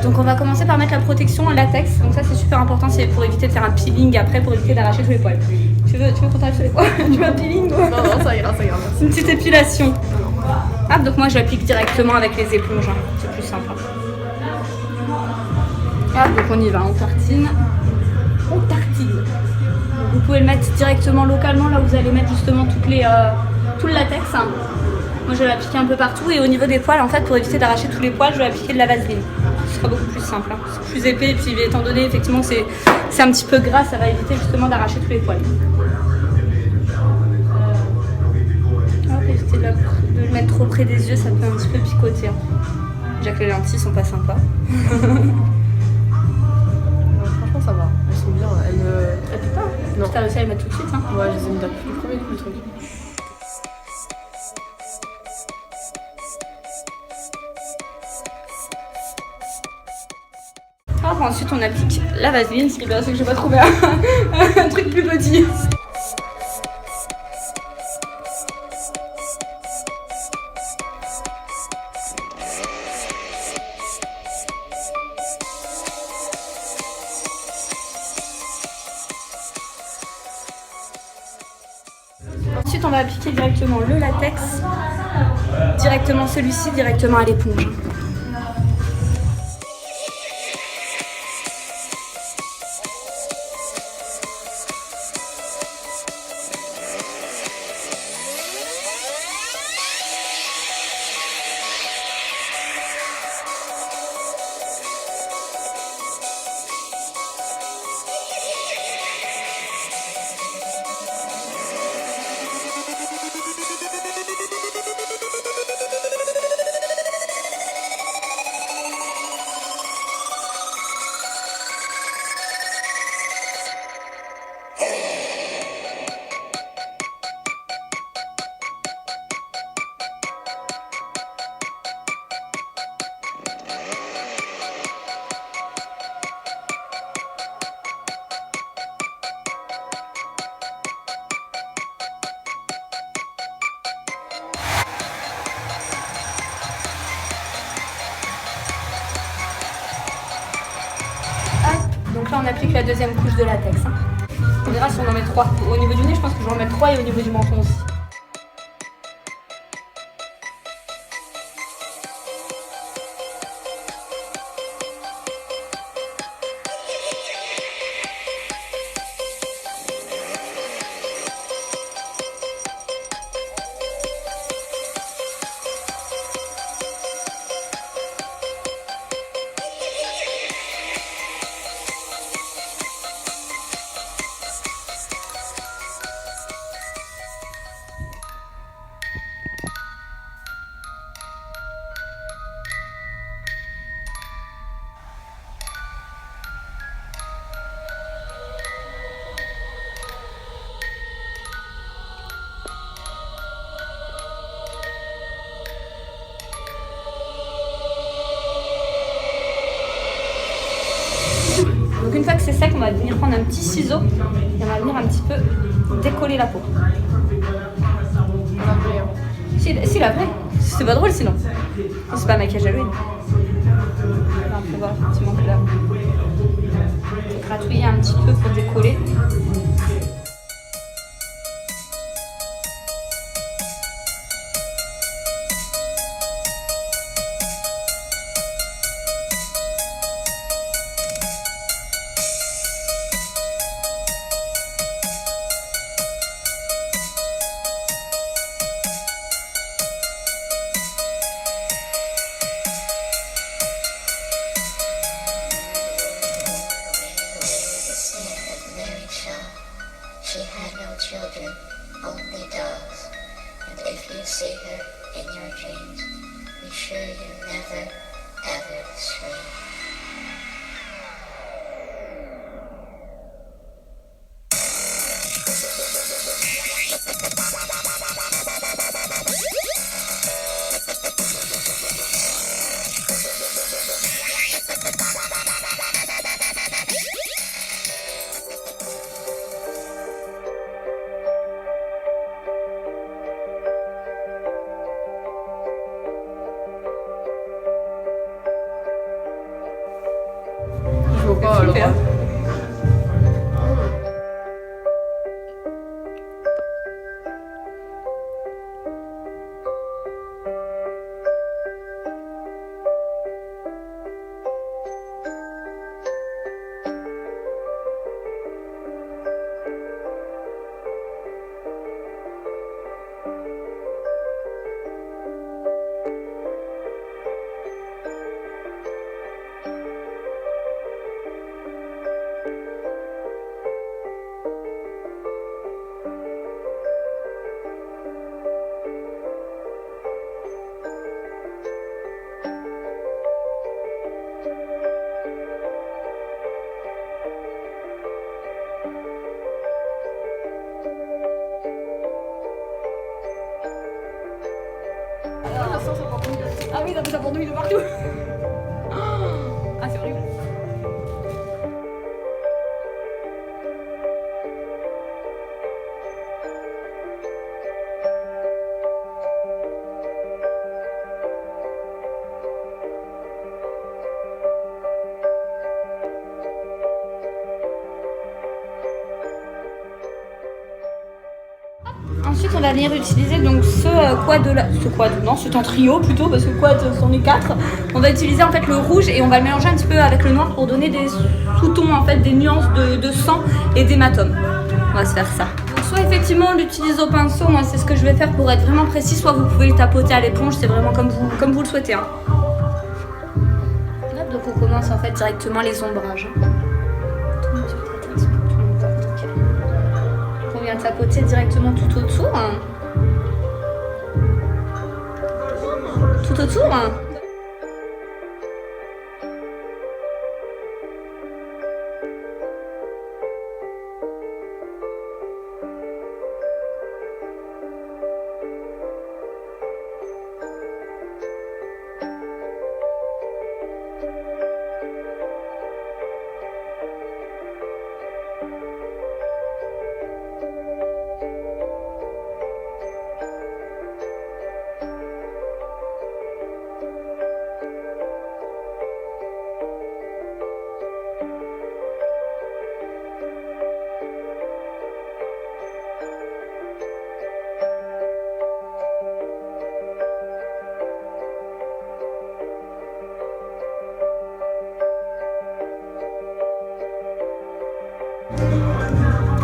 Donc on va commencer par mettre la protection en latex. Donc ça c'est super important, c'est pour éviter de faire un peeling après, pour éviter d'arracher tous les poils. Tu veux qu'on t'arrache les poils? Tu veux un peeling ou... Non, ça ira. C'est une petite épilation. Ah, donc moi je l'applique directement avec les éponges, hein. C'est plus simple. Ah, donc on y va, on tartine. On tartine. Donc vous pouvez le mettre directement localement, là où vous allez mettre justement tout le latex, hein. Moi je vais l'appliquer un peu partout et au niveau des poils, en fait, pour éviter d'arracher tous les poils, je vais appliquer de la vaseline. Ce sera beaucoup plus simple, hein. C'est plus épais et puis étant donné effectivement que c'est un petit peu gras, ça va éviter justement d'arracher tous les poils. Hop, éviter de le mettre trop près des yeux, ça peut un petit peu picoter, hein. Déjà que les lentilles sont pas sympas. Franchement, ça va. Elles sont bien. Elle pique pas, hein. Non. T'as réussi à les mettre tout de suite, hein. Ouais, je les ai mis depuis le premier coup, le truc. Alors, ensuite, on applique la vaseline. Ce qui est bien, c'est que j'ai pas trouvé un truc plus petit. Ensuite, on va appliquer directement le latex, directement celui-ci, directement à l'éponge. Donc là, on applique la deuxième couche de latex, hein. On verra si on en met 3. Au niveau du nez, je pense que je vais en mettre 3 et au niveau du menton aussi. Donc une fois que c'est sec, on va venir prendre un petit ciseau et on va venir un petit peu décoller la peau. Si la vraie, c'est pas drôle sinon. C'est pas un maquillage à l'huile. On peut voir effectivement que là, faut gratouiller un petit peu pour décoller. She had no children, only dolls. And if you see her in your dreams, be sure you never, ever scream. ça porte une. Ah oui, non, mais ça porte de partout. Ah, c'est horrible. Ensuite, on va venir utiliser donc ce quad là, non, c'est un trio plutôt parce que quad c'en est 4. On va utiliser en fait le rouge et on va le mélanger un petit peu avec le noir pour donner des sous-tons en fait, des nuances de sang et d'hématome. On va se faire ça. Donc, soit effectivement on l'utilise au pinceau, moi c'est ce que je vais faire pour être vraiment précis, soit vous pouvez le tapoter à l'éponge, c'est vraiment comme vous le souhaitez. Hein. Hop, donc on commence en fait directement les ombrages. On vient tapoter directement tout autour. Tout autour.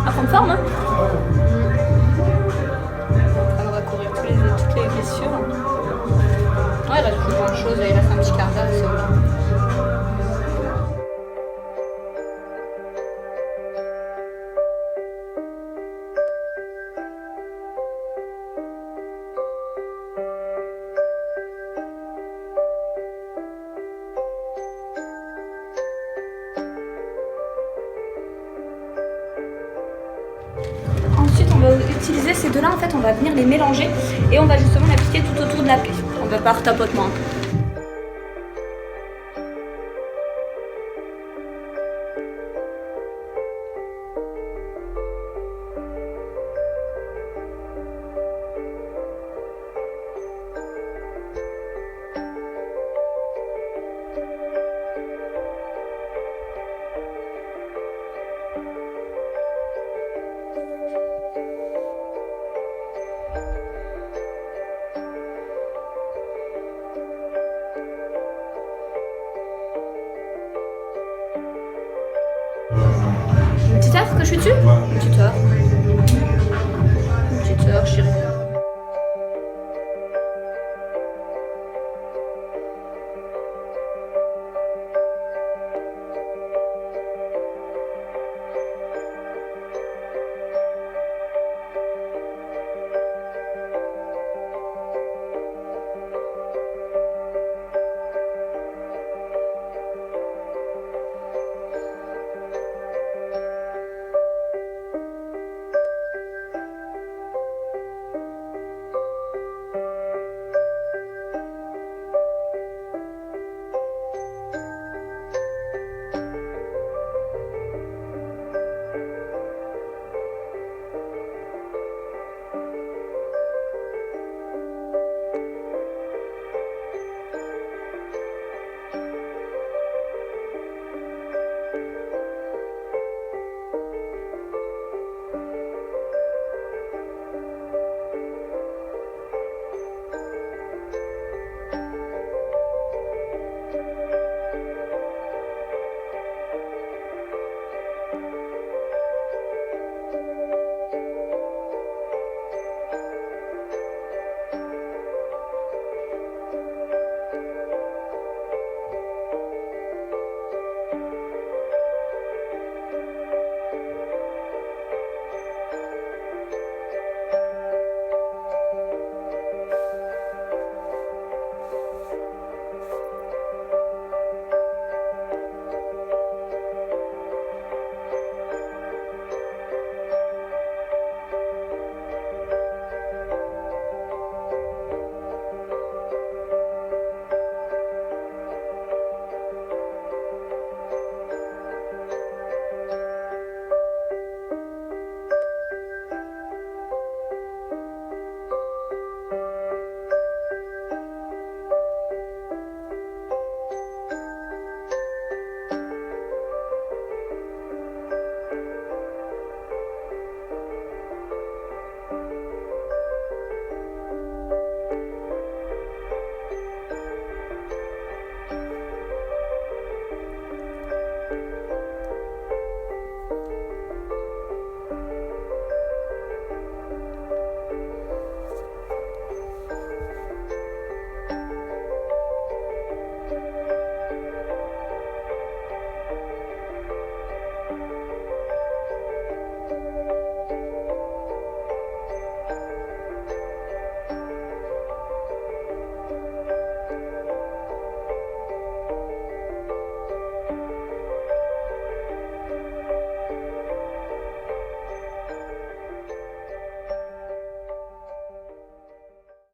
À prendre forme, hein. On va couvrir toutes les blessures. Ouais, il reste plus grand chose, il reste un petit quart d'heure, c'est ok. Ensuite, on va utiliser ces deux-là, en fait, on va venir les mélanger et on va justement l'appliquer tout autour de la plaie. On va par tapotement. Une petite heure que je suis dessus? Une petite heure.